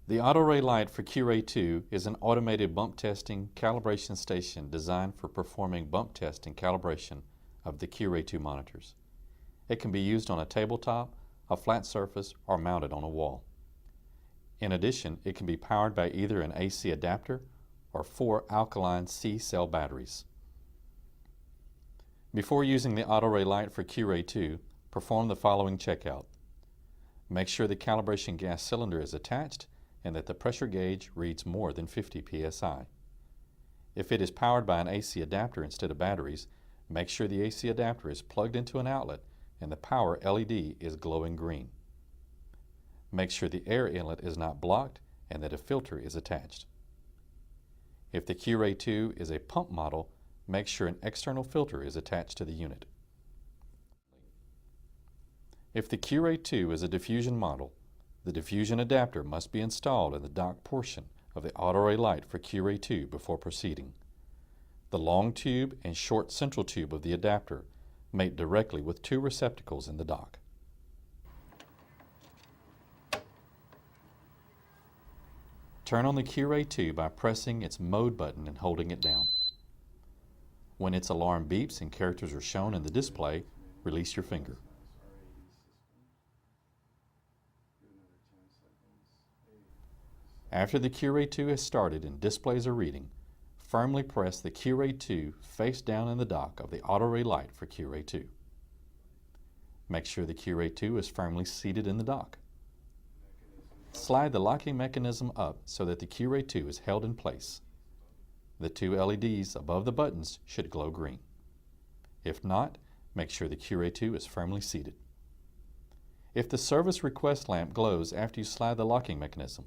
The AutoRAE Lite for RAE2 is an automated bump testing calibration station designed for performing bump test and calibration of the RAE2 monitors. It can be used on a tabletop, a flat surface, or mounted on a wall. In addition, it can be powered by either an AC adapter or 4 alkaline C-cell batteries. Before using the AutoRAE Lite for RAE2, perform the following checkout. Make sure the calibration gas cylinder is attached and that the pressure gauge reads more than 50 psi. If it is powered by an AC adapter instead of batteries, make sure the AC adapter is plugged into an outlet and the power LED is glowing green. Make sure the air inlet is not blocked and that a filter is attached. If the RAE2 is a pump model, make sure an external filter is attached to the unit. If the RAE2 is a diffusion model, the diffusion adapter must be installed in the dock portion of the AutoRAE Lite for RAE2 before proceeding. The long tube and short central tube of the adapter mate directly with 2 receptacles in the dock. Turn on the RAE2 by pressing its mode button and holding it down. When its alarm beeps and characters are shown in the display, release your finger. After the RAE2 has started and displays a reading, firmly press the RAE2 face down in the dock of the AutoRAE Lite for RAE2. Make sure the RAE2 is firmly seated in the dock. Slide the locking mechanism up so that the RAE2 is held in place. The 2 LEDs above the buttons should glow green. If not, make sure the RAE2 is firmly seated. If the service request lamp glows after you slide the locking mechanism,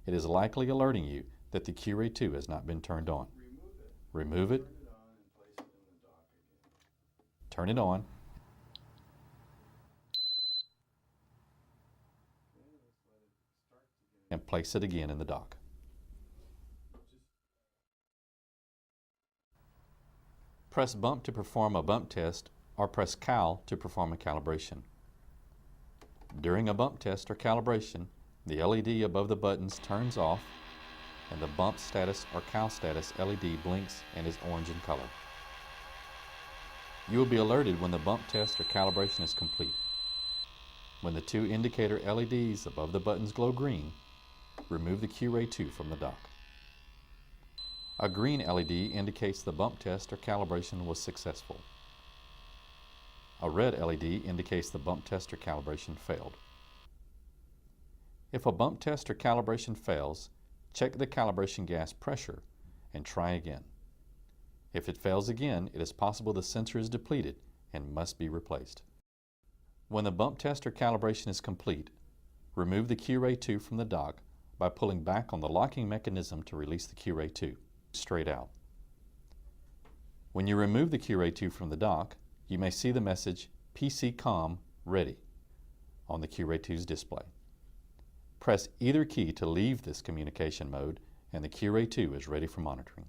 it is likely alerting you that the RAE2 has not been turned on. Remove it, turn it on, and place it again in the dock. Press bump to perform a bump test or press cal to perform a calibration. During a bump test or calibration, the LED above the buttons turns off and the bump status or cal status LED blinks and is orange in color. You will be alerted when the bump test or calibration is complete. When the 2 indicator LEDs above the buttons glow green, remove the RAE2 from the dock. A green LED indicates the bump test or calibration was successful. A red LED indicates the bump test or calibration failed. If a bump test or calibration fails, check the calibration gas pressure and try again. If it fails again, it is possible the sensor is depleted and must be replaced. When the bump test or calibration is complete, remove the RAE2 from the dock by pulling back on the locking mechanism to release the RAE2 straight out. When you remove the RAE2 from the dock, you may see the message PCCOM ready on the RAE2's display. Press either key to leave this communication mode and the RAE2 is ready for monitoring.